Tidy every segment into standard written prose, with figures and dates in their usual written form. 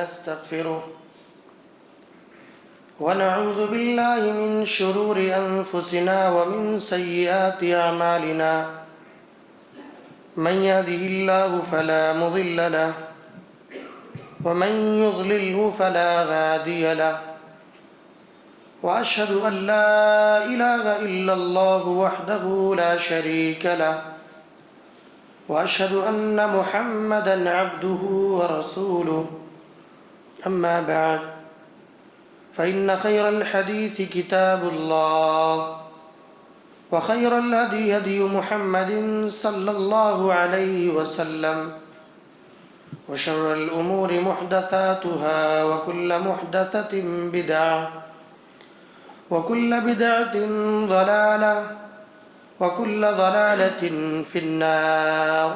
ونستغفره ونعوذ بالله من شرور أنفسنا ومن سيئات أعمالنا من يهده الله فلا مضل له ومن يضلله فلا هادي له وأشهد أن لا إله إلا الله وحده لا شريك له وأشهد أن محمدًا عبده ورسوله أما بعد فإن خير الحديث كتاب الله وخير الهدي هدي محمد صلى الله عليه وسلم وشر الأمور محدثاتها وكل محدثة بدعة وكل بدعة ضلالة وكل ضلالة في النار.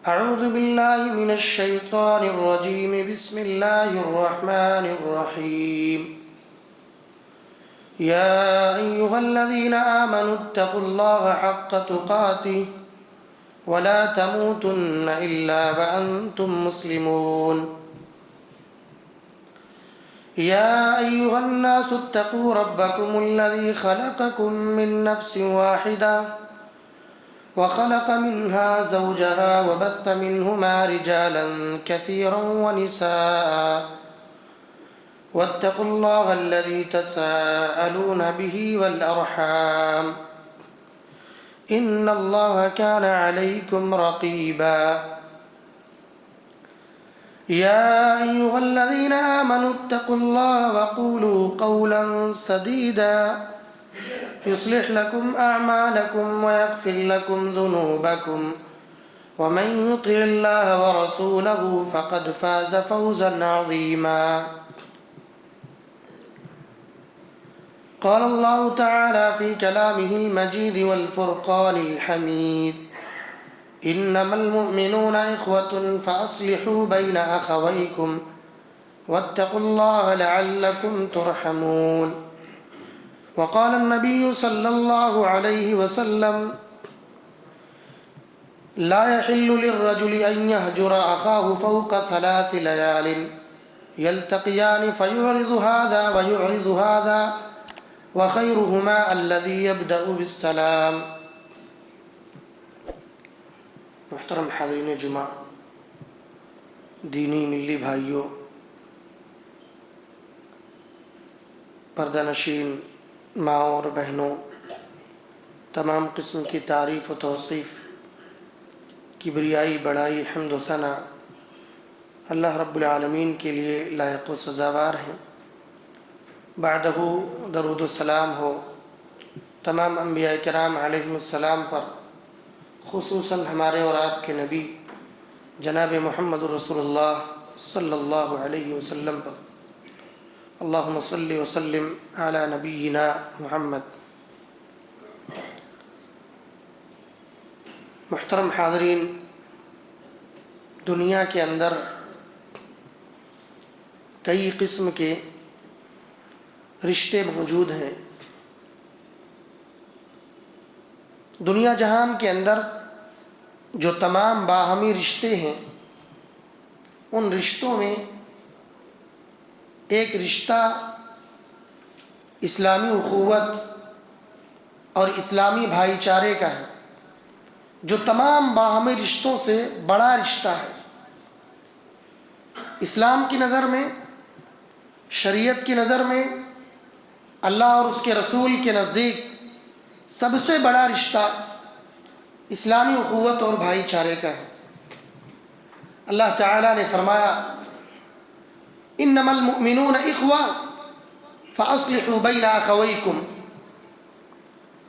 أعوذ بالله من الشيطان الرجيم. بسم الله الرحمن الرحيم. يا أيها الذين آمنوا اتقوا الله حق تقاته ولا تموتن إلا وأنتم مسلمون. يا أيها الناس اتقوا ربكم الذي خلقكم من نفس واحدة وخلق منها زوجها وبث منهما رجالا كثيرا ونساء واتقوا الله الذي تساءلون به والأرحام إن الله كان عليكم رقيبا. يا أيها الذين آمنوا اتقوا الله وقولوا قولا سديدا يصلح لكم أعمالكم ويغفر لكم ذنوبكم ومن يطع الله ورسوله فقد فاز فوزا عظيما. قال الله تعالى في كلامه المجيد والفرقان الحميد: إنما المؤمنون إخوة فأصلحوا بين أخويكم واتقوا الله لعلكم ترحمون. وقال النبي صلى الله عليه وسلم: لا يحل للرجل أن يهجر أخاه فوق 3 ليال يلتقيان فيعرض هذا ويعرض هذا وخيرهما الذي يبدأ بالسلام. محترم حاضرین جمعہ، دینی ملی بھائیوں، پردہ نشین ماں اور بہنوں، تمام قسم کی تعریف و توصیف، کبریائی، بڑائی، حمد و ثنا اللہ رب العالمین کے لیے لائق و سزاوار ہیں۔ بعدہ درود و سلام ہو تمام انبیاء کرام علیہم السلام پر، خصوصاً ہمارے اور آپ کے نبی جناب محمد رسول اللہ صلی اللہ علیہ وسلم پر۔ اللہم صلی وسلم علی نبینا محمد۔ محترم حاضرین، دنیا کے اندر کئی قسم کے رشتے موجود ہیں۔ دنیا جہان کے اندر جو تمام باہمی رشتے ہیں، ان رشتوں میں ایک رشتہ اسلامی اخوت اور اسلامی بھائی چارے کا ہے، جو تمام باہمی رشتوں سے بڑا رشتہ ہے۔ اسلام کی نظر میں، شریعت کی نظر میں، اللہ اور اس کے رسول کے نزدیک سب سے بڑا رشتہ اسلامی اخوت اور بھائی چارے کا ہے۔ اللہ تعالیٰ نے فرمایا: انما المؤمنون اخوہ فاصلحوا بین اخویکم،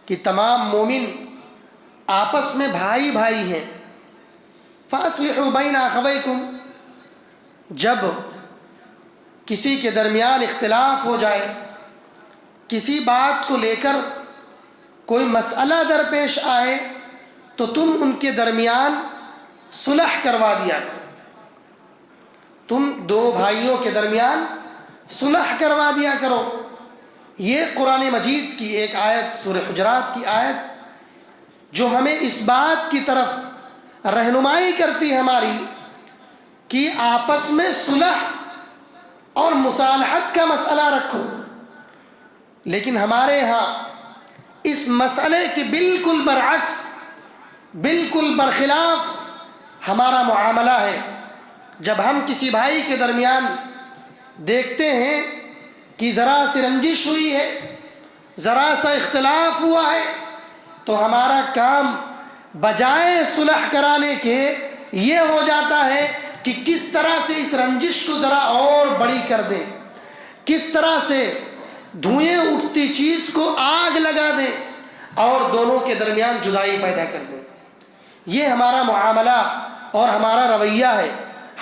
کہ تمام مومن آپس میں بھائی بھائی ہیں۔ فاصلحوا بین اخویکم، جب کسی کے درمیان اختلاف ہو جائے، کسی بات کو لے کر کوئی مسئلہ درپیش آئے، تو تم ان کے درمیان صلح کروا دیا کرو، تم دو بھائیوں کے درمیان صلح کروا دیا کرو۔ یہ قرآن مجید کی ایک آیت، سورہ حجرات کی آیت، جو ہمیں اس بات کی طرف رہنمائی کرتی ہے ہماری کہ آپس میں صلح اور مصالحت کا مسئلہ رکھو، لیکن ہمارے ہاں اس مسئلے کے بالکل برعکس، بالکل برخلاف ہمارا معاملہ ہے۔ جب ہم کسی بھائی کے درمیان دیکھتے ہیں کہ ذرا سی رنجش ہوئی ہے، ذرا سا اختلاف ہوا ہے، تو ہمارا کام بجائے صلح کرانے کے یہ ہو جاتا ہے کہ کس طرح سے اس رنجش کو ذرا اور بڑی کر دیں، کس طرح سے دھوئیں اٹھتی چیز کو آگ لگا دیں اور دونوں کے درمیان جدائی پیدا کر دیں۔ یہ ہمارا معاملہ اور ہمارا رویہ ہے۔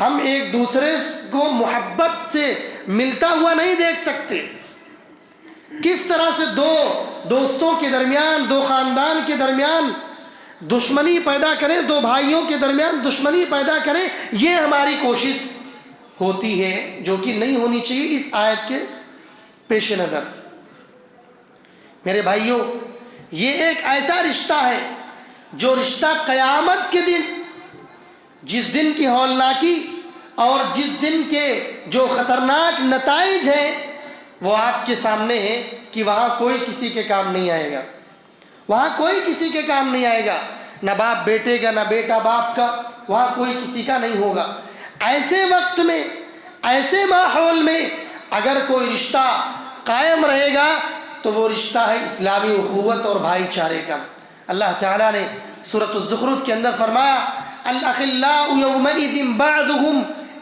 ہم ایک دوسرے کو محبت سے ملتا ہوا نہیں دیکھ سکتے۔ کس طرح سے دو دوستوں کے درمیان، دو خاندان کے درمیان دشمنی پیدا کریں، دو بھائیوں کے درمیان دشمنی پیدا کریں، یہ ہماری کوشش ہوتی ہے، جو کہ نہیں ہونی چاہیے اس آیت کے پیش نظر۔ میرے بھائیوں، یہ ایک ایسا رشتہ ہے جو رشتہ قیامت کے دن، جس دن کی ہولناکی اور جس دن کے جو خطرناک نتائج ہیں وہ آپ کے سامنے ہے کہ وہاں کوئی کسی کے کام نہیں آئے گا، وہاں کوئی کسی کے کام نہیں آئے گا، نہ باپ بیٹے کا، نہ بیٹا باپ کا، وہاں کوئی کسی کا نہیں ہوگا۔ ایسے وقت میں، ایسے ماحول میں اگر کوئی رشتہ قائم رہے گا تو وہ رشتہ ہے اسلامی اخوت اور بھائی چارے کا۔ اللہ تعالیٰ نے سورۃ الزخرف کے اندر فرمایا الاخلاء یومئذ بعضهم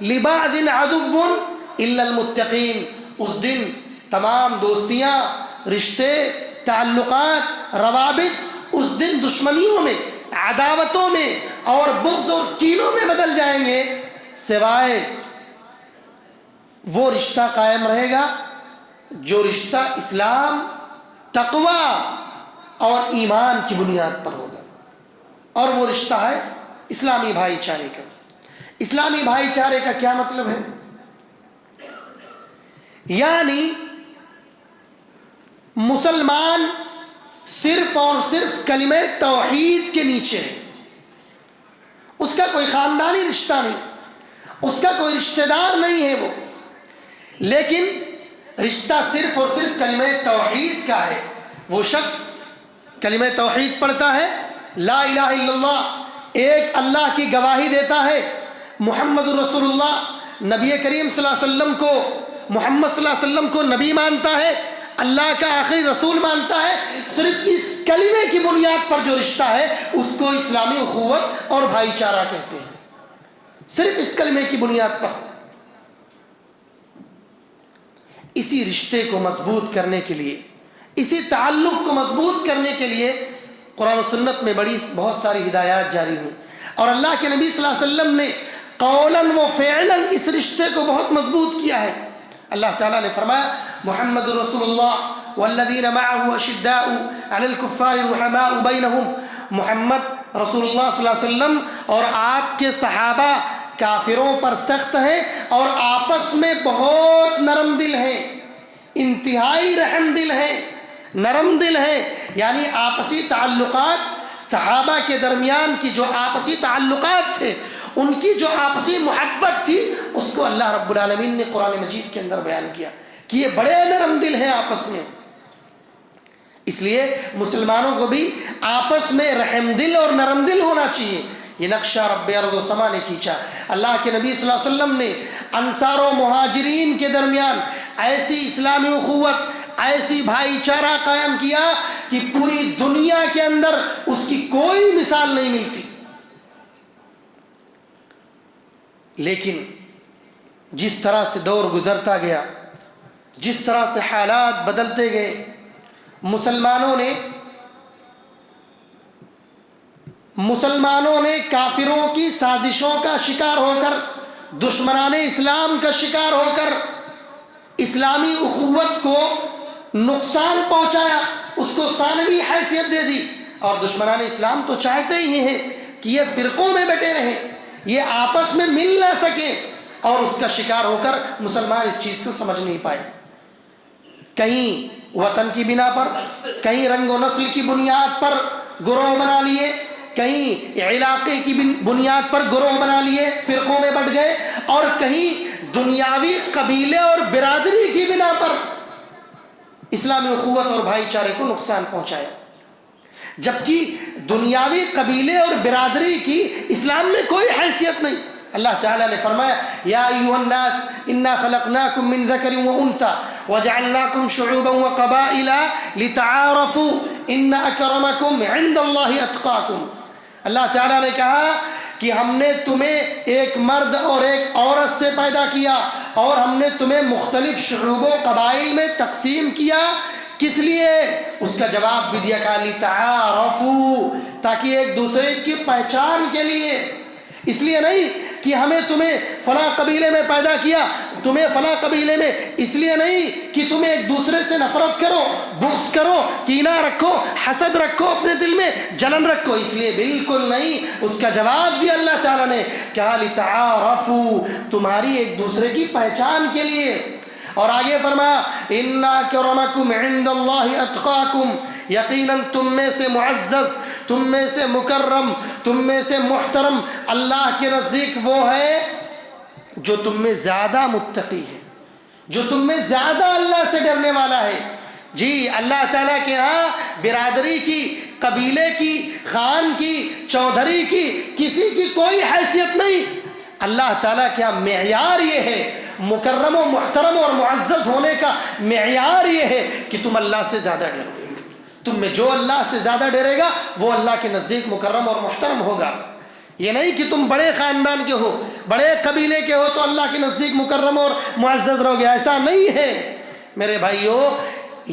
لبعض عدو الا المتقین۔ اس دن تمام دوستیاں، رشتے، تعلقات، روابط اس دن دشمنیوں میں، عداوتوں میں اور بغض اور کینوں میں بدل جائیں گے، سوائے وہ رشتہ قائم رہے گا جو رشتہ اسلام، تقوی اور ایمان کی بنیاد پر ہوگا، اور وہ رشتہ ہے اسلامی بھائی چارے کا۔ اسلامی بھائی چارے کا کیا مطلب ہے؟ یعنی مسلمان صرف اور صرف کلمہ توحید کے نیچے ہے، اس کا کوئی خاندانی رشتہ نہیں، اس کا کوئی رشتہ دار نہیں ہے وہ، لیکن رشتہ صرف اور صرف کلمہ توحید کا ہے۔ وہ شخص کلمہ توحید پڑھتا ہے، لا الہ الا اللہ، ایک اللہ کی گواہی دیتا ہے، محمد رسول اللہ، نبی کریم صلی اللہ علیہ وسلم کو، محمد صلی اللہ علیہ وسلم کو نبی مانتا ہے، اللہ کا آخری رسول مانتا ہے، صرف اس کلمے کی بنیاد پر جو رشتہ ہے اس کو اسلامی اخوت اور بھائی چارہ کہتے ہیں، صرف اس کلمے کی بنیاد پر۔ اسی رشتے کو مضبوط کرنے کے لیے، اسی تعلق کو مضبوط کرنے کے لیے قرآن و سنت میں بہت ساری ہدایات جاری ہوئی، اور اللہ کے نبی صلی اللہ علیہ وسلم نے قولاً و فعلاً اس رشتے کو بہت مضبوط کیا ہے۔ اللہ تعالیٰ نے فرمایا محمد رسول اللہ والذین معه اشداء علی الکفار رحماء بینہم، محمد رسول اللہ صلی اللہ علیہ وسلم اور آپ کے صحابہ کافروں پر سخت ہیں اور آپس میں بہت نرم دل ہیں، انتہائی رحم دل ہیں، نرم دل ہیں۔ یعنی آپسی تعلقات، صحابہ کے درمیان کی جو آپسی تعلقات تھے، ان کی جو آپسی محبت تھی، اس کو اللہ رب العالمین نے قرآن مجید کے اندر بیان کیا کہ یہ بڑے نرم دل ہیں آپس میں۔ اس لیے مسلمانوں کو بھی آپس میں رحم دل اور نرم دل ہونا چاہیے۔ یہ نقشہ رب ارض و سما نے کھینچا۔ اللہ کے نبی صلی اللہ علیہ وسلم نے انصار و مہاجرین کے درمیان ایسی اسلامی اخوت، ایسی بھائی چارہ قائم کیا کہ پوری دنیا کے اندر اس کی کوئی مثال نہیں ملتی۔ لیکن جس طرح سے دور گزرتا گیا، جس طرح سے حالات بدلتے گئے، مسلمانوں نے کافروں کی سازشوں کا شکار ہو کر، دشمنان اسلام کا شکار ہو کر اسلامی اخوت کو نقصان پہنچایا، اس کو ثانوی حیثیت دے دی، اور دشمنان اسلام تو چاہتے ہی ہیں کہ یہ فرقوں میں بٹے رہیں، یہ آپس میں مل نہ سکیں، اور اس کا شکار ہو کر مسلمان اس چیز کو سمجھ نہیں پائے۔ کہیں وطن کی بنا پر، کہیں رنگ و نسل کی بنیاد پر گروہ بنا لیے، کہیں علاقے کی بنیاد پر گروہ بنا لیے، فرقوں میں بٹ گئے، اور کہیں دنیاوی قبیلے اور برادری کی بنا پر اسلامی اخوت اور بھائی چارے کو نقصان پہنچایا، جبکہ دنیاوی قبیلے اور برادری کی اسلام میں کوئی حیثیت نہیں۔ اللہ تعالیٰ نے فرمایا یا ایھا الناس انا خلقناکم من ذکر وانثی وجعلناکم شعوبا وقبائل لتعارفوا ان اکرمکم عند اللہ اتقاکم۔ اللہ تعالیٰ نے کہا کہ ہم نے تمہیں ایک مرد اور ایک عورت سے پیدا کیا اور ہم نے تمہیں مختلف شعوب و قبائل میں تقسیم کیا، کس لیے؟ اس کا جواب بھی دیا کہ لتعارفوا، تاکہ ایک دوسرے کی پہچان کے لیے، اس لیے نہیں کہ ہمیں تمہیں فلاں قبیلے میں پیدا کیا، تمہیں فلاں قبیلے میں، اس لیے نہیں کہ تمہیں ایک دوسرے سے نفرت کرو، بغض کرو، کینہ رکھو، حسد رکھو، اپنے دل میں جلن رکھو، اس لیے بالکل نہیں۔ اس کا جواب دیا اللہ تعالیٰ نے، کہا لتعارفوا، تمہاری ایک دوسرے کی پہچان کے لیے۔ اور آگے فرمایا ان اکرمکم عند اللہ اتقاکم، یقیناً تم میں سے معزز، تم میں سے مکرم، تم میں سے محترم اللہ کے نزدیک وہ ہے جو تم میں زیادہ متقی ہے، جو تم میں زیادہ اللہ سے ڈرنے والا ہے۔ جی اللہ تعالیٰ کے ہاں برادری کی، قبیلے کی، خان کی، چودھری کی، کسی کی کوئی حیثیت نہیں۔ اللہ تعالیٰ کے ہاں معیار یہ ہے، مکرم و محترم اور معزز ہونے کا معیار یہ ہے کہ تم اللہ سے زیادہ ڈرو۔ تم میں جو اللہ سے زیادہ ڈرے گا وہ اللہ کے نزدیک مکرم اور محترم ہوگا۔ یہ نہیں کہ تم بڑے خاندان کے ہو، بڑے قبیلے کے ہو تو اللہ کے نزدیک مکرم اور معزز رہو گے، ایسا نہیں ہے میرے بھائیو۔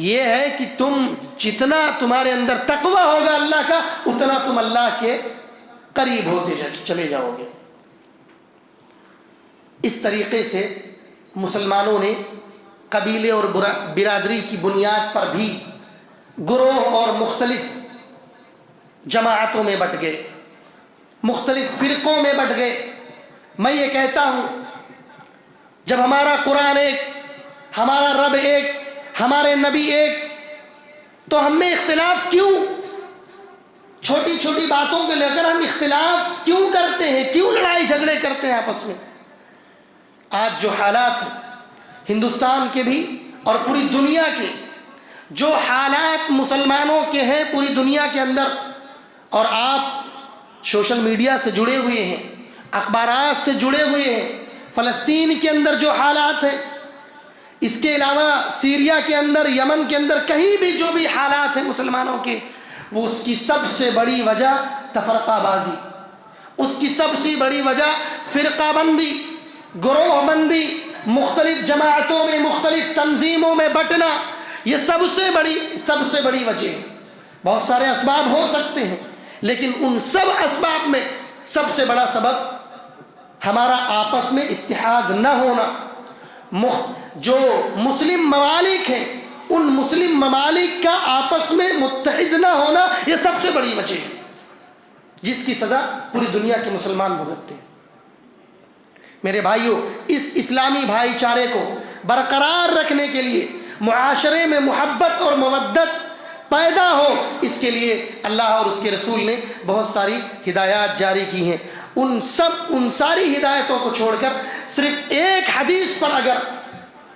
یہ ہے کہ تم جتنا تمہارے اندر تقوی ہوگا اللہ کا، اتنا تم اللہ کے قریب ہوتے چلے جاؤ گے۔ اس طریقے سے مسلمانوں نے قبیلے اور برادری کی بنیاد پر بھی گروہ اور مختلف جماعتوں میں بٹ گئے، مختلف فرقوں میں بٹ گئے۔ میں یہ کہتا ہوں جب ہمارا قرآن ایک، ہمارا رب ایک، ہمارے نبی ایک، تو ہم میں اختلاف کیوں؟ چھوٹی چھوٹی باتوں کو لے کر ہم اختلاف کیوں کرتے ہیں؟ کیوں لڑائی جھگڑے کرتے ہیں آپس میں؟ آج جو حالات ہیں ہندوستان کے بھی اور پوری دنیا کے، جو حالات مسلمانوں کے ہیں پوری دنیا کے اندر، اور آپ سوشل میڈیا سے جڑے ہوئے ہیں، اخبارات سے جڑے ہوئے ہیں، فلسطین کے اندر جو حالات ہیں، اس کے علاوہ سیریا کے اندر، یمن کے اندر، کہیں بھی جو بھی حالات ہیں مسلمانوں کے، وہ اس کی سب سے بڑی وجہ تفرقہ بازی، اس کی سب سے بڑی وجہ فرقہ بندی، گروہ بندی، مختلف جماعتوں میں، مختلف تنظیموں میں بٹنا، یہ سب سے بڑی وجہ ہے۔ بہت سارے اسباب ہو سکتے ہیں، لیکن ان سب اسباب میں سب سے بڑا سبب ہمارا آپس میں اتحاد نہ ہونا۔ جو مسلم ممالک ہیں، ان مسلم ممالک کا آپس میں متحد نہ ہونا، یہ سب سے بڑی وجہ ہے، جس کی سزا پوری دنیا کے مسلمان بھگتتے ہیں۔ میرے بھائیوں، اس اسلامی بھائی چارے کو برقرار رکھنے کے لیے، معاشرے میں محبت اور مودت پیدا ہو، اس کے لیے اللہ اور اس کے رسول نے بہت ساری ہدایات جاری کی ہیں۔ ان ساری ہدایتوں کو چھوڑ کر صرف ایک حدیث پر اگر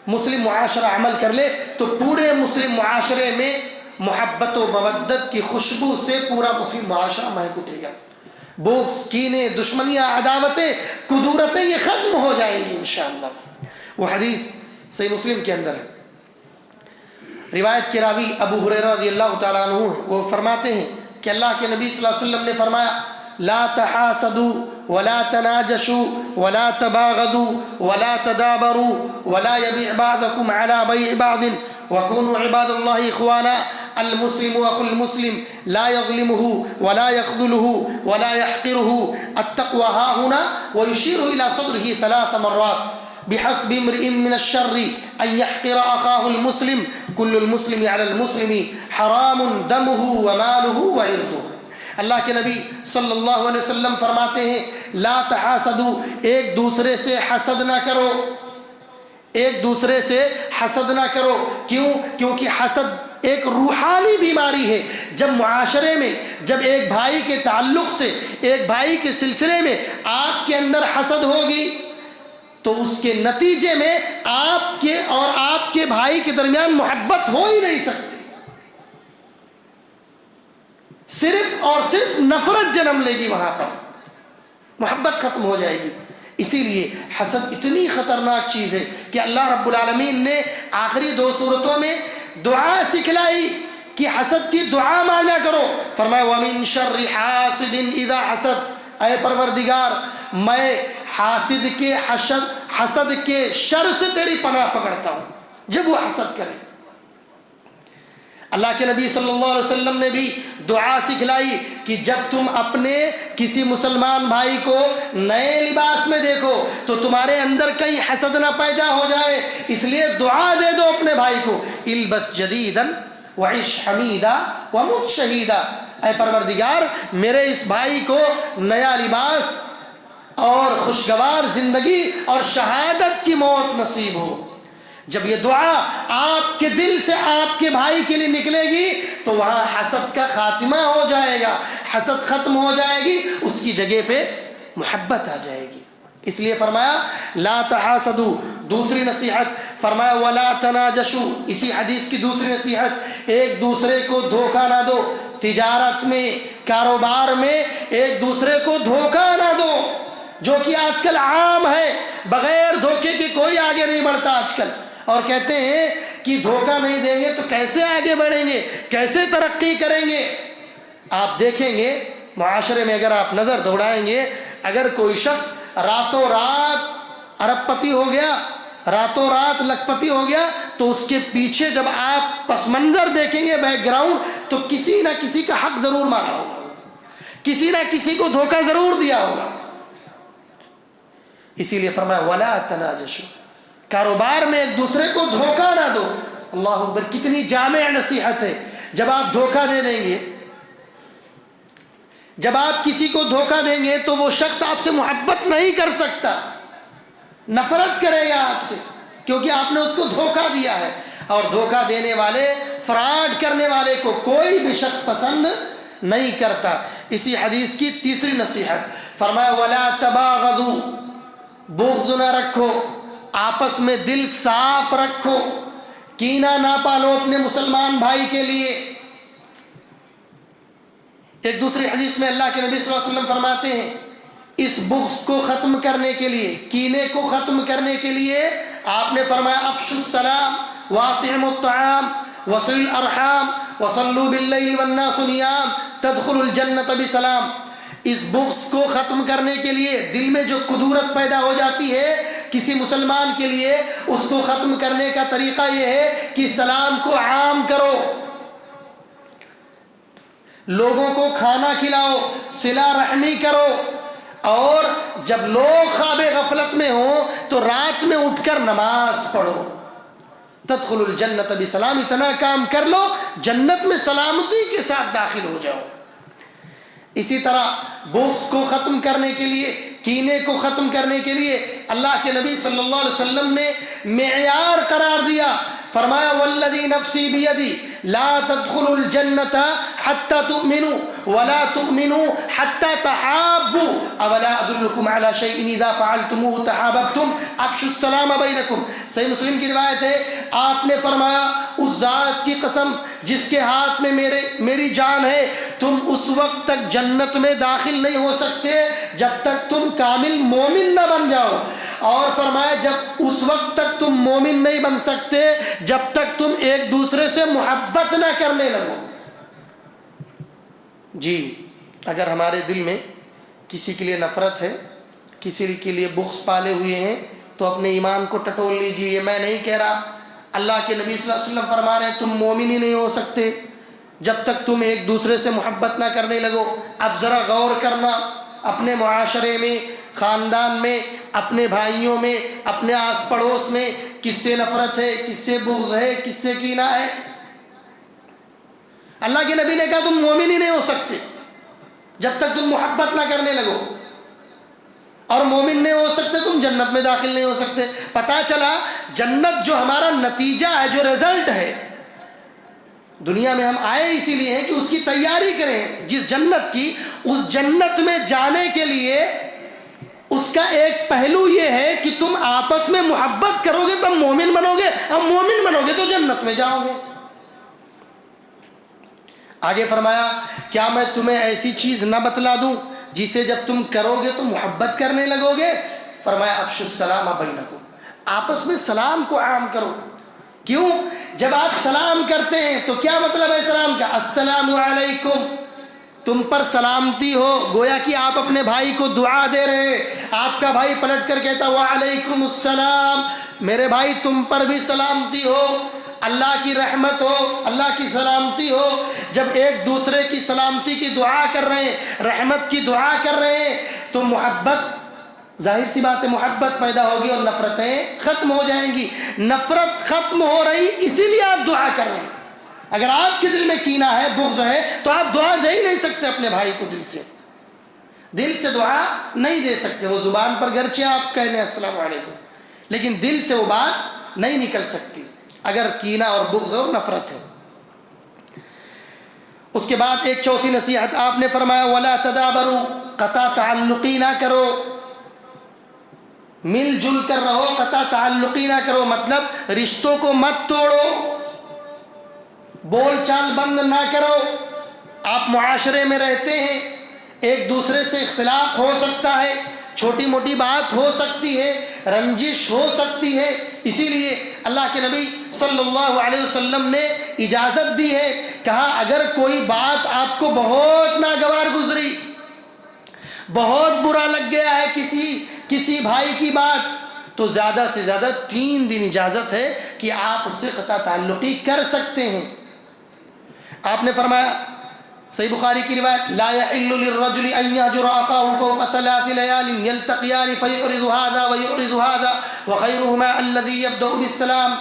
مسلم معاشرہ عمل کر لے تو پورے مسلم معاشرے میں محبت و مودت کی خوشبو سے پورا مسلم معاشرہ مہک اٹھے گا۔ بغض، کینے، دشمنیاں، عداوتیں، کدورتیں یہ ختم ہو جائیں گی انشاءاللہ۔ وہ حدیث صحیح مسلم کے اندر ہے، روایت کے راوی ابو ہریرہ رضی اللہ تعالیٰ عنہ وہ فرماتے ہیں کہ اللہ کے نبی صلی اللہ علیہ وسلم نے فرمایا لا تحاسدوا ولا تناجشوا ولا تباغضوا ولا تدابروا ولا يبيع بعضكم على بيع بعض وكونوا عباد الله اخوانا المسلم اخو المسلم لا يظلمه ولا يخذله ولا يحقره التقوى ها هنا ويشير الى صدره 3 مرات بحسب امرئ من الشر ان يحقر اخاه المسلم كل المسلم على المسلم حرام دمه وماله وعرضه۔ اللہ کے نبی صلی اللہ علیہ وسلم فرماتے ہیں لا تحاسدوا، ایک دوسرے سے حسد نہ کرو، ایک دوسرے سے حسد نہ کرو۔ کیوں؟ کیونکہ حسد ایک روحانی بیماری ہے۔ جب معاشرے میں، جب ایک بھائی کے تعلق سے، ایک بھائی کے سلسلے میں آپ کے اندر حسد ہوگی، تو اس کے نتیجے میں آپ کے اور آپ کے بھائی کے درمیان محبت ہو ہی نہیں سکتی، صرف اور صرف نفرت جنم لے گی، وہاں پر محبت ختم ہو جائے گی۔ اسی لیے حسد اتنی خطرناک چیز ہے کہ اللہ رب العالمین نے آخری 2 صورتوں میں دعا سکھلائی کہ حسد کی دعا مانگا کرو۔ فرمایا وَمِن شَرِّ حَاسِدٍ إِذَا حَسَد، اے پروردگار میں حاسد کے حسد کے شر سے تیری پناہ پکڑتا ہوں جب وہ حسد کرے۔ اللہ کے نبی صلی اللہ علیہ وسلم نے بھی دعا سکھلائی کہ جب تم اپنے کسی مسلمان بھائی کو نئے لباس میں دیکھو تو تمہارے اندر کہیں حسد نہ پیدا ہو جائے، اس لیے دعا دے دو اپنے بھائی کو، البس جدیدا وعش حمیدا ومت شہیدا، اے پروردگار میرے اس بھائی کو نیا لباس اور خوشگوار زندگی اور شہادت کی موت نصیب ہو۔ جب یہ دعا آپ کے دل سے آپ کے بھائی کے لیے نکلے گی تو وہاں حسد کا خاتمہ ہو جائے گا، حسد ختم ہو جائے گی، اس کی جگہ پہ محبت آ جائے گی۔ اس لیے فرمایا لا تحاسدوا، دوسری نصیحت فرمایا ولا تناجشوا، اسی حدیث کی دوسری نصیحت ایک دوسرے کو دھوکہ نہ دو، تجارت میں کاروبار میں ایک دوسرے کو دھوکہ نہ دو، جو کہ آج کل عام ہے، بغیر دھوکے کے کوئی آگے نہیں بڑھتا آج کل، اور کہتے ہیں کہ دھوکہ نہیں دیں گے تو کیسے آگے بڑھیں گے، کیسے ترقی کریں گے۔ آپ دیکھیں گے معاشرے میں اگر آپ نظر دوڑائیں گے، اگر کوئی شخص راتوں رات ارب پتی ہو گیا، راتوں رات لکھ پتی ہو گیا، تو اس کے پیچھے جب آپ پس منظر دیکھیں گے، بیک گراؤنڈ، تو کسی نہ کسی کا حق ضرور مارا ہوگا، کسی نہ کسی کو دھوکہ ضرور دیا ہوگا۔ اسی لیے فرمایا ولا تناجشوا، کاروبار میں ایک دوسرے کو دھوکہ نہ دو۔ اللہ اکبر، کتنی جامع نصیحت ہے۔ جب آپ دھوکہ دے دیں گے، جب آپ کسی کو دھوکہ دیں گے تو وہ شخص آپ سے محبت نہیں کر سکتا، نفرت کرے گا آپ سے، کیونکہ آپ نے اس کو دھوکہ دیا ہے، اور دھوکہ دینے والے، فراڈ کرنے والے کو کوئی بھی شخص پسند نہیں کرتا۔ اسی حدیث کی تیسری نصیحت فرمایا ولا تباغضوا، بغض نہ رکھو، آپس میں دل صاف رکھو، کینہ نہ پالو اپنے مسلمان بھائی کے لیے۔ ایک دوسری حدیث میں اللہ کے نبی صلی اللہ علیہ وسلم فرماتے ہیں اس بغض کو ختم کرنے کے لیے، کینے کو ختم کرنے کے لیے آپ نے فرمایا افشوا السلام واطعموا الطعام وصلوا الارحام وصلوا باللیل والناس نیام تدخلوا الجنۃ بسلام۔ اس بغض کو ختم کرنے کے لیے، دل میں جو کدورت پیدا ہو جاتی ہے کسی مسلمان کے لیے، اس کو ختم کرنے کا طریقہ یہ ہے کہ سلام کو عام کرو، لوگوں کو کھانا کھلاؤ، صلہ رحمی کرو، اور جب لوگ خواب غفلت میں ہوں تو رات میں اٹھ کر نماز پڑھو، تدخل الجنت بسلام، اتنا کام کر لو جنت میں سلامتی کے ساتھ داخل ہو جاؤ۔ اسی طرح بغض کو ختم کرنے کے لیے، کینے کو ختم کرنے کے لیے اللہ کے نبی صلی اللہ علیہ وسلم نے معیار قرار دیا، فرمایا والذی نفسی بیدی لا تدخلوا الجنۃ حتی تؤمنوا ولا تؤمنوا حتی تحابوا اولا ادلکم علی شیء اذا فعلتموه تحاببتم افشوا السلام بینکم۔ صحیح مسلم کی روایت ہے، آپ نے فرمایا اس ذات کی قسم جس کے ہاتھ میں میری جان ہے، تم اس وقت تک جنت میں داخل نہیں ہو سکتے جب تک تم کامل مومن نہ بن جاؤ، اور فرمایا جب اس وقت تک تم مومن نہیں بن سکتے جب تک تم ایک دوسرے سے محبت نہ کرنے لگو۔ جی، اگر ہمارے دل میں کسی کے لیے نفرت ہے، کسی کے لیے بغض پالے ہوئے ہیں، تو اپنے ایمان کو ٹٹول لیجیے۔ یہ میں نہیں کہہ رہا، اللہ کے نبی صلی اللہ علیہ وسلم فرما رہے ہیں تم مومن ہی نہیں ہو سکتے جب تک تم ایک دوسرے سے محبت نہ کرنے لگو۔ اب ذرا غور کرنا، اپنے معاشرے میں، خاندان میں، اپنے بھائیوں میں، اپنے آس پڑوس میں کس سے نفرت ہے، کس سے بغض ہے، کس سے کینہ ہے۔ اللہ کے نبی نے کہا تم مومن ہی نہیں ہو سکتے جب تک تم محبت نہ کرنے لگو، اور مومن نہیں ہو سکتے تم جنت میں داخل نہیں ہو سکتے۔ پتہ چلا جنت جو ہمارا نتیجہ ہے، جو رزلٹ ہے، دنیا میں ہم آئے اسی لیے ہیں کہ اس کی تیاری کریں، جس جنت کی، اس جنت میں جانے کے لیے اس کا کا ایک پہلو یہ ہے کہ تم آپس میں محبت کرو گے تب مومن بنو گے، اور مومن بنو گے تو جنت میں جاؤ گے۔ آگے فرمایا کیا میں تمہیں ایسی چیز نہ بتلا دوں جسے جب تم کرو گے تو محبت کرنے لگو گے؟ فرمایا افشوا السلام بینکم، آپس میں سلام کو عام کرو۔ کیوں؟ جب آپ سلام کرتے ہیں تو کیا مطلب ہے سلام کا؟ السلام علیکم، تم پر سلامتی ہو، گویا کہ آپ اپنے بھائی کو دعا دے رہے ہیں۔ آپ کا بھائی پلٹ کر کہتا وعلیکم السلام، میرے بھائی تم پر بھی سلامتی ہو، اللہ کی رحمت ہو، اللہ کی سلامتی ہو۔ جب ایک دوسرے کی سلامتی کی دعا کر رہے ہیں، رحمت کی دعا کر رہے ہیں، تو محبت، ظاہر سی بات ہے محبت پیدا ہوگی اور نفرتیں ختم ہو جائیں گی۔ نفرت ختم ہو رہی اسی لیے آپ دعا کر رہے ہیں۔ اگر آپ کے دل میں کینہ ہے، بغض ہے، تو آپ دعا دے ہی نہیں سکتے اپنے بھائی کو دل سے دعا نہیں دے سکتے۔ وہ زبان پر گرچہ آپ کہہ لیں السلام علیکم، لیکن دل سے وہ بات نہیں نکل سکتی اگر کینہ اور بغض اور نفرت ہے۔ اس کے بعد ایک چوتھی نصیحت آپ نے فرمایا ولا تدابروا، قطع تعلقی نہ کرو، مل جل کر رہو، قطع تعلقی نہ کرو، مطلب رشتوں کو مت توڑو، بول چال بند نہ کرو۔ آپ معاشرے میں رہتے ہیں، ایک دوسرے سے اختلاف ہو سکتا ہے، چھوٹی موٹی بات ہو سکتی ہے، رنجش ہو سکتی ہے، اسی لیے اللہ کے نبی صلی اللہ علیہ وسلم نے اجازت دی ہے، کہا اگر کوئی بات آپ کو بہت ناگوار گزری، بہت برا لگ گیا ہے کسی بھائی کی بات، تو زیادہ سے زیادہ 3 دن اجازت ہے کہ آپ اس سے قطع تعلقی کر سکتے ہیں۔ آپ نے فرمایا صحیح بخاری کی روایت لا يحل للرجل ان يهجر اخاه فوق 3 ليال يلتقيان فيعرض هذا ويعرض هذا وخيرهما الذي يبدأ بالسلام،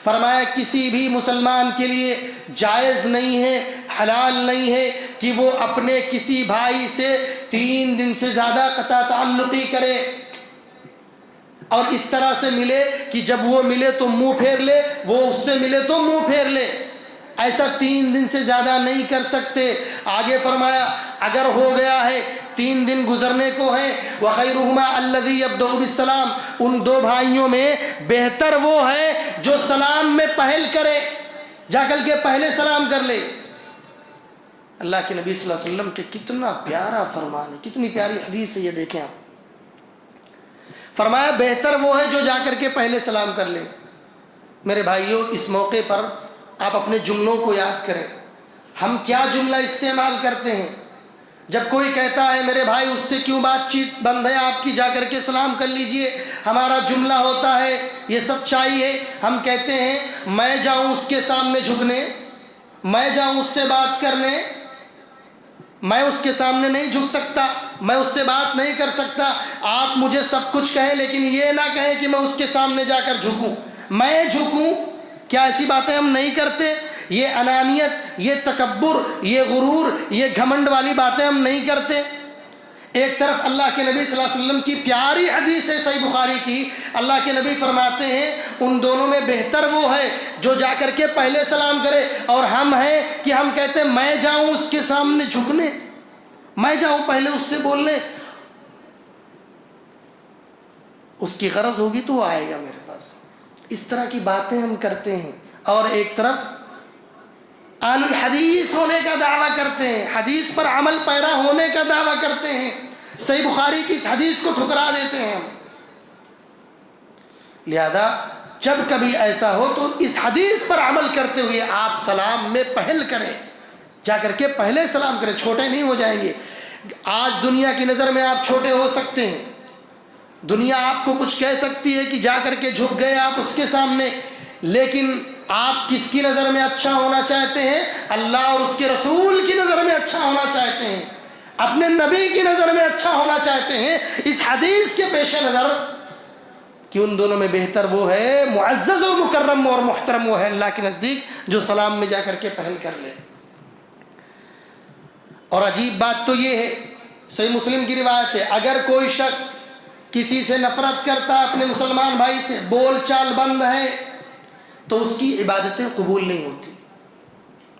فرمایا کسی بھی مسلمان کے لیے جائز نہیں ہے، حلال نہیں ہے کہ وہ اپنے کسی بھائی سے 3 دن سے زیادہ قطع تعلقی کرے، اور اس طرح سے ملے کہ جب وہ ملے تو منہ پھیر لے، وہ اس سے ملے تو منہ پھیر لے، ایسا 3 دن سے زیادہ نہیں کر سکتے۔ آگے فرمایا اگر ہو گیا ہے 3 دن گزرنے کو ہے وَخَيْرُهُمَا الَّذِي يَبْدَأُ بِالسَّلَامِ، ان 2 بھائیوں میں بہتر وہ ہے جو سلام میں پہل کرے، جا کر کے پہلے سلام کر لے۔ اللہ کے نبی صلی اللہ علیہ وسلم کے کتنا پیارا فرمان ہے، کتنی پیاری حدیث ہے، یہ دیکھیں آپ۔ فرمایا بہتر وہ ہے جو جا کر کے پہلے سلام کر لے۔ میرے بھائیوں اس موقع پر آپ اپنے جملوں کو یاد کریں، ہم کیا جملہ استعمال کرتے ہیں؟ جب کوئی کہتا ہے میرے بھائی اس سے کیوں بات چیت بند ہے، آپ کی جا کر کے سلام کر لیجئے، ہمارا جملہ ہوتا ہے، یہ سچائی ہے، ہم کہتے ہیں میں جاؤں اس کے سامنے جھکنے، میں جاؤں اس سے بات کرنے، میں اس کے سامنے نہیں جھک سکتا، میں اس سے بات نہیں کر سکتا، آپ مجھے سب کچھ کہیں لیکن یہ نہ کہیں کہ میں اس کے سامنے جا کر جھکوں، میں جھکوں۔ کیا ایسی باتیں ہم نہیں کرتے؟ یہ انانیت، یہ تکبر، یہ غرور، یہ گھمنڈ والی باتیں ہم نہیں کرتے؟ ایک طرف اللہ کے نبی صلی اللہ علیہ وسلم کی پیاری حدیث ہے صحیح بخاری کی، اللہ کے نبی فرماتے ہیں ان دونوں میں بہتر وہ ہے جو جا کر کے پہلے سلام کرے، اور ہم ہیں کہ ہم کہتے ہیں میں جاؤں اس کے سامنے جھکنے، میں جاؤں پہلے اس سے بولنے، اس کی غرض ہوگی تو وہ آئے گا میرے پاس۔ اس طرح کی باتیں ہم کرتے ہیں، اور ایک طرف اہل الحدیث ہونے کا دعویٰ کرتے ہیں، حدیث پر عمل پیرا ہونے کا دعویٰ کرتے ہیں، صحیح بخاری کی اس حدیث کو ٹھکرا دیتے ہیں ہم۔ لہذا جب کبھی ایسا ہو تو اس حدیث پر عمل کرتے ہوئے آپ سلام میں پہل کریں، جا کر کے پہلے سلام کریں، چھوٹے نہیں ہو جائیں گے۔ آج دنیا کی نظر میں آپ چھوٹے ہو سکتے ہیں، دنیا آپ کو کچھ کہہ سکتی ہے کہ جا کر کے جھک گئے آپ اس کے سامنے، لیکن آپ کس کی نظر میں اچھا ہونا چاہتے ہیں؟ اللہ اور اس کے رسول کی نظر میں اچھا ہونا چاہتے ہیں، اپنے نبی کی نظر میں اچھا ہونا چاہتے ہیں، اس حدیث کے پیش نظر کہ ان دونوں میں بہتر وہ ہے، معزز اور مکرم اور محترم وہ ہے اللہ کے نزدیک جو سلام میں جا کر کے پہل کر لے۔ اور عجیب بات تو یہ ہے، صحیح مسلم کی روایت ہے، اگر کوئی شخص کسی سے نفرت کرتا اپنے مسلمان بھائی سے، بول چال بند ہے، تو اس کی عبادتیں قبول نہیں ہوتی۔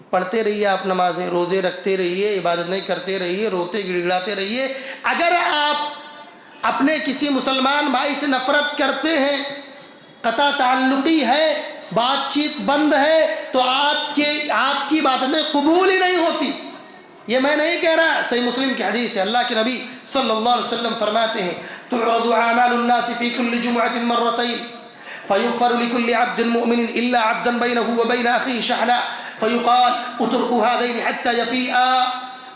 پڑھتے رہیے آپ نمازیں، روزے رکھتے رہیے، عبادتیں کرتے رہیے، روتے گڑگڑاتے رہیے، اگر آپ اپنے کسی مسلمان بھائی سے نفرت کرتے ہیں، قطع تعلقی ہے، بات چیت بند ہے، تو آپ کی باتیں قبول ہی نہیں ہوتی۔ یہ میں نہیں کہہ رہا، صحیح مسلم کی حدیث ہے، اللہ کے نبی صلی اللہ علیہ وسلم فرماتے ہیں تعرض اعمال الناس في كل جمعة مرتين فيغفر لكل عبد مؤمن الا عبدا بينه وبين اخيه شحناء فيقال اتركوا هذين حتى يفيئا۔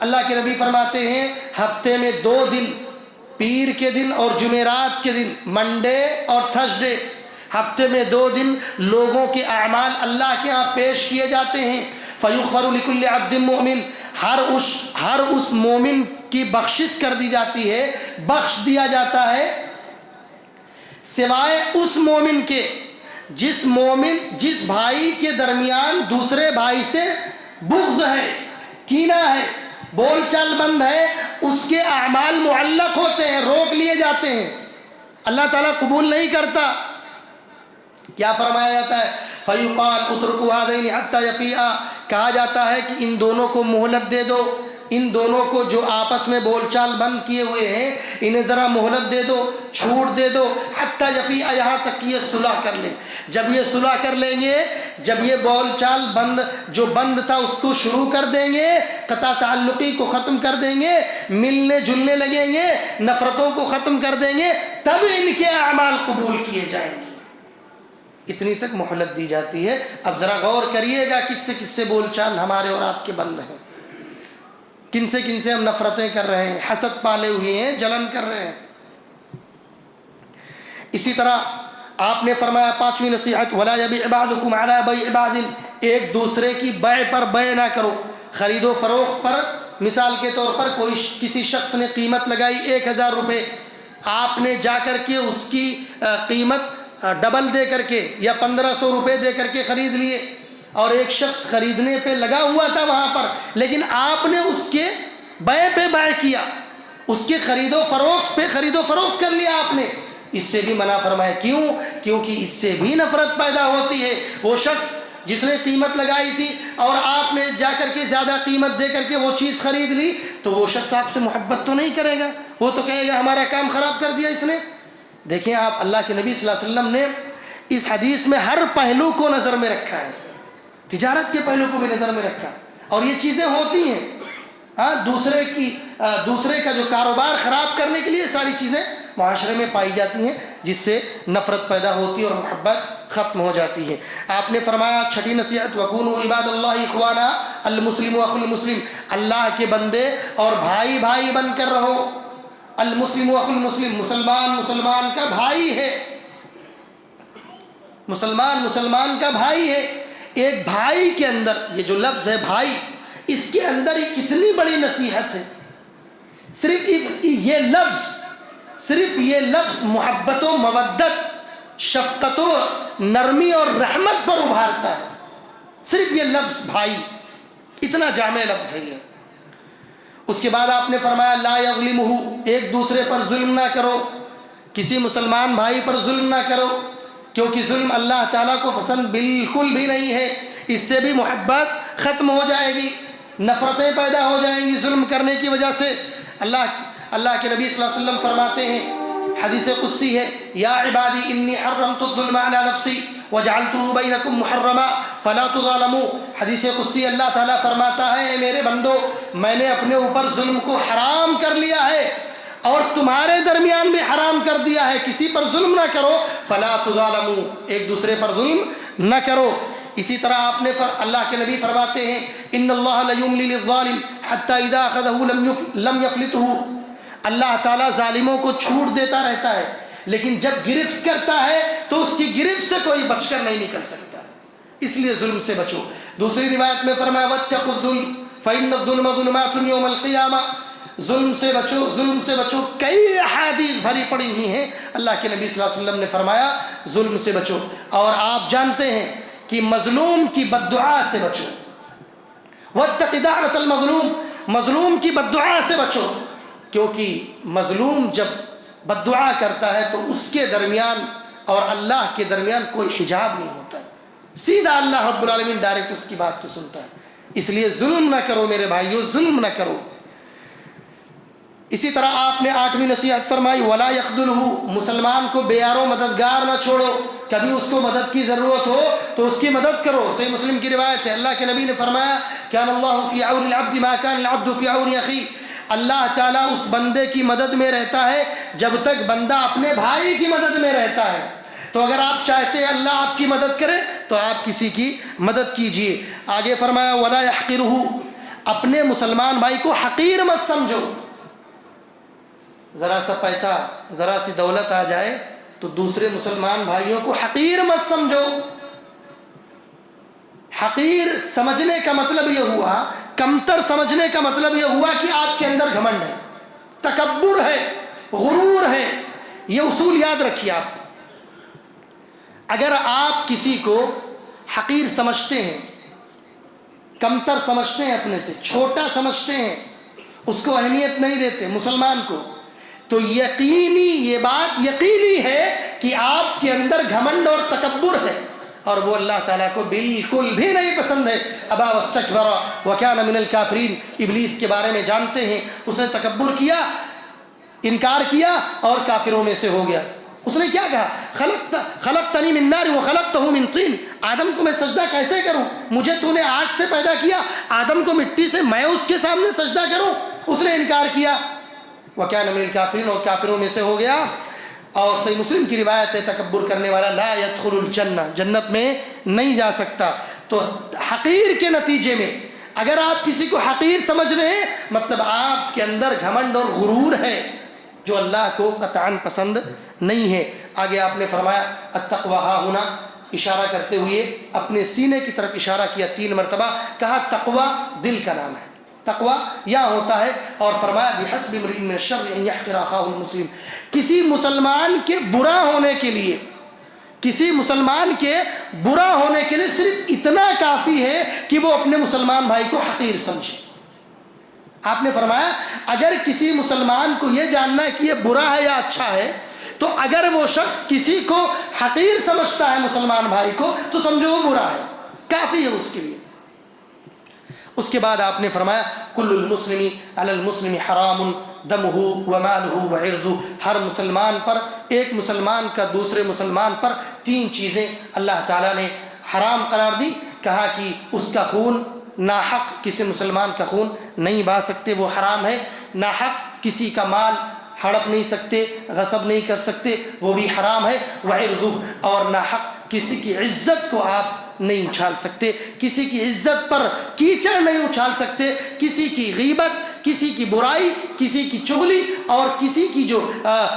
اللہ کے نبی فرماتے ہیں ہفتے میں 2 دن، پیر کے دن اور جمعرات کے دن، منڈے اور تھرسڈے، ہفتے میں 2 دن لوگوں کے اعمال اللہ کے ہاں پیش کیے جاتے ہیں۔ فیغفر لکل عبد مؤمن، ہر اس مومن کی بخشش کر دی جاتی ہے، بخش دیا جاتا ہے، سوائے اس مومن کے جس بھائی کے درمیان دوسرے بھائی سے بغض ہے، کینہ ہے، بول چال بند ہے، اس کے اعمال معلق ہوتے ہیں، روک لیے جاتے ہیں، اللہ تعالیٰ قبول نہیں کرتا۔ کیا فرمایا جاتا ہے؟ فیقال اترکوا ہذین حتی یفیئا، کہا جاتا ہے کہ ان دونوں کو مہلت دے دو، ان دونوں کو جو آپس میں بول چال بند کیے ہوئے ہیں انہیں ذرا مہلت دے دو، چھوٹ دے دو، حتی یفیئا، یہاں تک کہ یہ صلح کر لیں۔ جب یہ صلح کر لیں گے، جب یہ بول چال جو بند تھا اس کو شروع کر دیں گے، قطع تعلقی کو ختم کر دیں گے، ملنے جلنے لگیں گے، نفرتوں کو ختم کر دیں گے، تب ان کے اعمال قبول کیے جائیں گے۔ اتنی تک مہلت دی جاتی ہے۔ اب ذرا غور کریے گا کس سے بول چال ہمارے اور آپ کے بند ہیں، کن سے ہم نفرتیں کر رہے ہیں، حسد پالے ہوئے ہیں، جلن کر رہے ہیں۔ اسی طرح آپ نے فرمایا 5ویں نصیحت ولا یبیع بعضکم علی بیع بعض، ایک دوسرے کی بیع پر بیع نہ کرو۔ خرید و فروخت پر مثال کے طور پر کسی شخص نے قیمت لگائی 1000 روپے، آپ نے جا کر کے اس کی قیمت ڈبل دے کر کے یا 1500 روپے دے کر کے خرید لیے، اور ایک شخص خریدنے پہ لگا ہوا تھا وہاں پر، لیکن آپ نے اس کے بیع پہ بیع کیا، اس کے خرید و فروخت پہ خرید و فروخت کر لیا آپ نے، اس سے بھی منع فرمایا۔ کیوں؟ کیونکہ اس سے بھی نفرت پیدا ہوتی ہے۔ وہ شخص جس نے قیمت لگائی تھی اور آپ نے جا کر کے زیادہ قیمت دے کر کے وہ چیز خرید لی، تو وہ شخص آپ سے محبت تو نہیں کرے گا، وہ تو کہے گا ہمارا کام خراب کر دیا اس نے۔ دیکھیں آپ، اللہ کے نبی صلی اللہ علیہ وسلم نے اس حدیث میں ہر پہلو کو نظر میں رکھا ہے، تجارت کے پہلو کو بھی نظر میں رکھا، اور یہ چیزیں ہوتی ہیں، دوسرے کا جو کاروبار خراب کرنے کے لیے ساری چیزیں معاشرے میں پائی جاتی ہیں، جس سے نفرت پیدا ہوتی ہے اور محبت ختم ہو جاتی ہے۔ آپ نے فرمایا 6ٹھی نصیحت وَكُونُوا عِبَادَ اللَّهِ إِخْوَانًا الْمُسْلِمُ أَخُو الْمُسْلِمِ، اللہ کے بندے اور بھائی بن کر رہو۔ المسلم اخو المسلم، مسلمان کا بھائی ہے، مسلمان کا بھائی ہے۔ ایک بھائی کے اندر یہ جو لفظ ہے بھائی، اس کے اندر کتنی بڑی نصیحت ہے۔ صرف یہ لفظ محبت و مودت، شفقت و نرمی اور رحمت پر ابھارتا ہے۔ صرف یہ لفظ بھائی، اتنا جامع لفظ ہے یہ۔ اس کے بعد آپ نے فرمایا لا یظلمہ، ایک دوسرے پر ظلم نہ کرو، کسی مسلمان بھائی پر ظلم نہ کرو، کیونکہ ظلم اللہ تعالیٰ کو پسند بالکل بھی نہیں ہے۔ اس سے بھی محبت ختم ہو جائے گی، نفرتیں پیدا ہو جائیں گی ظلم کرنے کی وجہ سے۔ اللہ کے نبی صلی اللہ علیہ وسلم فرماتے ہیں، حدیث قدسی ہے، یا عبادی انی حرمت الظلم علی نفسی وجعلته بینکم محرما فلا تظالموا۔ حدیث قدسی اللہ تعالیٰ فرماتا ہے، اے میرے بندو، میں نے اپنے اوپر ظلم کو حرام کر لیا ہے اور تمہارے درمیان بھی حرام کر دیا ہے، کسی پر ظلم نہ کرو، فلا تظالموا، ایک دوسرے پر ظلم نہ کرو۔ اسی طرح آپ نے اللہ کے نبی فرماتے ہیں ان اللہ لیملی للظالم حتی اذا اخذہ لم یفلتہ، اللہ تعالیٰ ظالموں کو چھوٹ دیتا رہتا ہے، لیکن جب گرفت کرتا ہے تو اس کی گرفت سے کوئی بچ کر نہیں نکل سکتا، اس لیے ظلم سے بچو۔ دوسری روایت میں فرمایا واتقوا الظلم فإن الظلم ظلمات یوم القیامہ، ظلم سے بچو۔ کئی احادیث بھری پڑی ہوئی ہیں، اللہ کے نبی صلی اللہ علیہ وسلم نے فرمایا ظلم سے بچو۔ اور آپ جانتے ہیں کہ مظلوم کی بددعا سے بچو، واتق دعوۃ المظلوم، مظلوم کی بددعا سے بچو، کیونکہ مظلوم جب بددعا کرتا ہے تو اس کے درمیان اور اللہ کے درمیان کوئی حجاب نہیں ہوتا، سیدھا اللہ رب العالمین ڈائریکٹ اس کی بات کو سنتا ہے۔ اس لیے ظلم نہ کرو میرے بھائیو، ظلم نہ کرو۔ اسی طرح آپ نے 8ویں نصیحت فرمائی ولا یخذلہ، مسلمان کو بے یار و مددگار نہ چھوڑو، کبھی اس کو مدد کی ضرورت ہو تو اس کی مدد کرو۔ صحیح مسلم کی روایت ہے، اللہ کے نبی نے فرمایا کان اللہ فی عون العبد ما کان العبد فی عون اخیہ، اللہ تعالیٰ اس بندے کی مدد میں رہتا ہے جب تک بندہ اپنے بھائی کی مدد میں رہتا ہے۔ تو اگر آپ چاہتے ہیں اللہ آپ کی مدد کرے تو آپ کسی کی مدد کیجئے۔ آگے فرمایا ولا یحقرہ، اپنے مسلمان بھائی کو حقیر مت سمجھو۔ ذرا سا پیسہ، ذرا سی دولت آ جائے تو دوسرے مسلمان بھائیوں کو حقیر مت سمجھو۔ حقیر سمجھنے کا مطلب یہ ہوا، کمتر سمجھنے کا مطلب یہ ہوا کہ آپ کے اندر گھمنڈ ہے، تکبر ہے، غرور ہے۔ یہ اصول یاد رکھیے آپ، اگر آپ کسی کو حقیر سمجھتے ہیں، کمتر سمجھتے ہیں، اپنے سے چھوٹا سمجھتے ہیں، اس کو اہمیت نہیں دیتے مسلمان کو، تو یقینی یہ بات یقینی ہے کہ آپ کے اندر گھمنڈ اور تکبر ہے، اور وہ اللہ تعالیٰ کو بالکل بھی نہیں پسند ہے۔ ابا واستکبر وکان من الکافرین، ابلیس کے بارے میں جانتے ہیں، اس نے تکبر کیا، انکار کیا اور کافروں میں سے ہو گیا۔ اس نے کیا کہا خلقتنی من نار وخلقتہ من طین، آدم کو میں سجدہ کیسے کروں، مجھے تو نے آگ سے پیدا کیا، آدم کو مٹی سے، میں اس کے سامنے سجدہ کروں؟ اس نے انکار کیا، وَكَانَ مِنَ الْكَافِرِينَ، اور کافروں میں سے ہو گیا۔ اور صحیح مسلم کی روایت ہے تکبر کرنے والا لا يدخل الجنہ، جنت میں نہیں جا سکتا۔ تو حقیر کے نتیجے میں اگر آپ کسی کو حقیر سمجھ رہے ہیں، مطلب آپ کے اندر گھمنڈ اور غرور ہے جو اللہ کو قطعاً پسند نہیں ہے۔ آگے آپ نے فرمایا التقوی ہا ہنا، اشارہ کرتے ہوئے اپنے سینے کی طرف اشارہ کیا 3 مرتبہ، کہا تقوی دل کا نام ہے، تقوی یا ہوتا ہے، اور فرمایا بحسب امرئ من الشر ان يحقر اخاه المسلم، کسی مسلمان کے برا ہونے کے لیے، کسی مسلمان کے برا ہونے کے لیے صرف اتنا کافی ہے کہ وہ اپنے مسلمان بھائی کو حقیر سمجھے۔ آپ نے فرمایا اگر کسی مسلمان کو یہ جاننا ہے کہ یہ برا ہے یا اچھا ہے، تو اگر وہ شخص کسی کو حقیر سمجھتا ہے مسلمان بھائی کو، تو سمجھو وہ برا ہے، کافی ہے اس کے لیے۔ اس کے بعد آپ نے فرمایا کل المسلم علی المسلم حرام دمہ ومالہ وعرضہ، ہر مسلمان پر، ایک مسلمان کا دوسرے مسلمان پر 3 چیزیں اللہ تعالیٰ نے حرام قرار دی، کہا کہ اس کا خون ناحق، کسی مسلمان کا خون نہیں بہا سکتے، وہ حرام ہے۔ ناحق کسی کا مال ہڑپ نہیں سکتے، غصب نہیں کر سکتے، وہ بھی حرام ہے۔ وعرضہ، اور ناحق کسی کی عزت کو آپ نہیں اچھال سکتے، کسی کی عزت پر کیچڑ نہیں اچھال سکتے، کسی کی غیبت، کسی کی برائی، کسی کی چغلی، اور کسی کی جو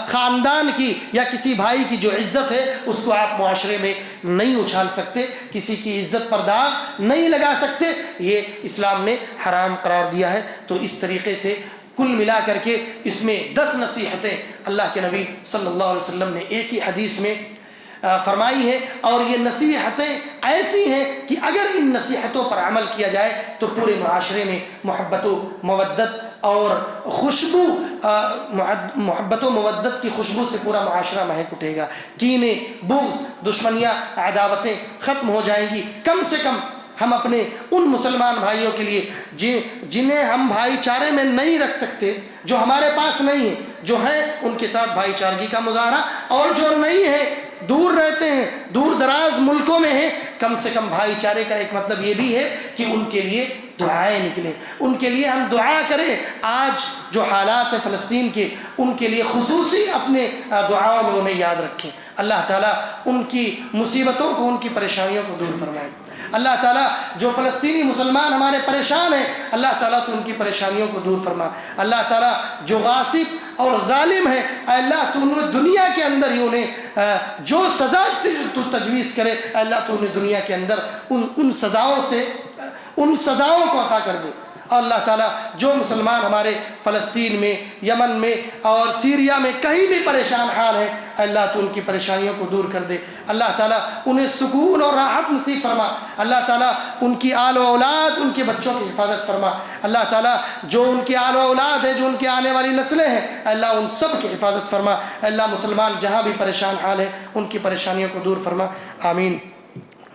خاندان کی یا کسی بھائی کی جو عزت ہے اس کو آپ معاشرے میں نہیں اچھال سکتے، کسی کی عزت پر داغ نہیں لگا سکتے، یہ اسلام نے حرام قرار دیا ہے۔ تو اس طریقے سے کل ملا کر کے اس میں 10 نصیحتیں اللہ کے نبی صلی اللہ علیہ وسلم نے ایک ہی حدیث میں فرمائی ہے، اور یہ نصیحتیں ایسی ہیں کہ اگر ان نصیحتوں پر عمل کیا جائے تو پورے معاشرے میں محبت و مودت اور خوشبو، محبت و مودت کی خوشبو سے پورا معاشرہ مہک اٹھے گا، کینے، بغض، دشمنیاں، عداوتیں ختم ہو جائیں گی۔ کم سے کم ہم اپنے ان مسلمان بھائیوں کے لیے جنہیں ہم بھائی چارے میں نہیں رکھ سکتے، جو ہمارے پاس نہیں ہیں، جو ہیں ان کے ساتھ بھائی چارگی کا مظاہرہ، اور جو نہیں ہیں، دور رہتے ہیں، دور دراز ملکوں میں ہیں، کم سے کم بھائی چارے کا ایک مطلب یہ بھی ہے کہ ان کے لیے دعائیں نکلیں، ان کے لیے ہم دعا کریں۔ آج جو حالات ہیں فلسطین کے، ان کے لیے خصوصی اپنے دعاؤں میں انہیں یاد رکھیں۔ اللہ تعالیٰ ان کی مصیبتوں کو، ان کی پریشانیوں کو دور فرمائے۔ اللہ تعالیٰ جو فلسطینی مسلمان ہمارے پریشان ہیں، اللہ تعالیٰ تو ان کی پریشانیوں کو دور فرما۔ اللہ تعالیٰ جو غاصب اور ظالم ہے، اے اللہ تو انہیں دنیا کے اندر ہی انہیں جو سزا تو تجویز کرے، اے اللہ تو انہیں دنیا کے اندر ان سزاؤں کو عطا کر دے۔ اور اللہ تعالیٰ جو مسلمان ہمارے فلسطین میں، یمن میں اور سیریا میں کہیں بھی پریشان حال ہیں، اللہ تو ان کی پریشانیوں کو دور کر دے۔ اللہ تعالیٰ انہیں سکون اور راحت نصیب فرما۔ اللہ تعالیٰ ان کی آل و اولاد، ان کے بچوں کی حفاظت فرما۔ اللہ تعالیٰ جو ان کی آل و اولاد ہیں، جو ان کی آنے والی نسلیں ہیں، اللہ ان سب کی حفاظت فرما۔ اللہ مسلمان جہاں بھی پریشان حال ہیں ان کی پریشانیوں کو دور فرما۔ آمین۔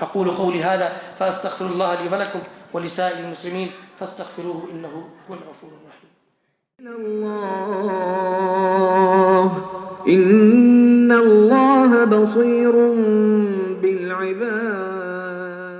اقول قولی هذا فاستغفر الله لي ولكم ولسائر المسلمين فاستغفروه انه هو الغفور الرحيم۔ إن الله بصير بالعباد